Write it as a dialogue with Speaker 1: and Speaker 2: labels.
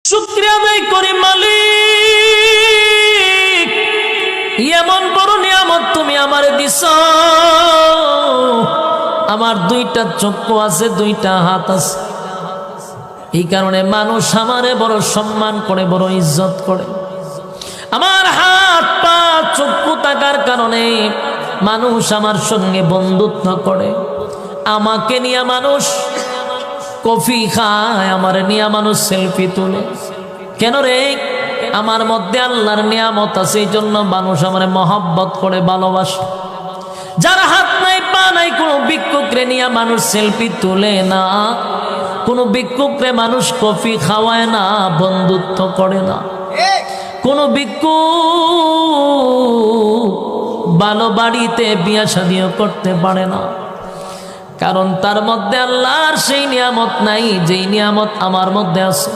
Speaker 1: শুকরিয়া আদায় করি মালিক, এমন বড় নিয়ামত তুমি আমারে দিছ। আমার দুইটা চক্ষু আছে, দুইটা হাত আছে, এই কারণে মানুষ আমারে বড় সম্মান করে, বড় ইজ্জত করে। আমার হাত পা চক্ষু থাকার কারণে মানুষ আমার সঙ্গে বন্ধুত্ব করে। আমাকে নিয়ে মানুষ কফি খায়, আমার নিয়ে মানুষ সেলফি তুলে। কেন রে? আমার মধ্যে আল্লাহর নিয়ামত আছে, এই জন্য মানুষ আমার মহব্বত করে, ভালোবাসে। যার হাত নাই পা নাই, কোনো ভিক্ষুকরে নিয়ে মানুষ সেলফি তুলে না, কোনো ভিক্ষুকরে মানুষ কফি খাওয়ায় না, বন্ধুত্ব করে না। কোনো ভিক্ষুক ভালো বাড়িতে বিয়া শাদিও করতে পারে না, কারণ তার মধ্যে আল্লাহর সেই নিয়ামত নাই যেই নিয়ামত আমার মধ্যে আছে।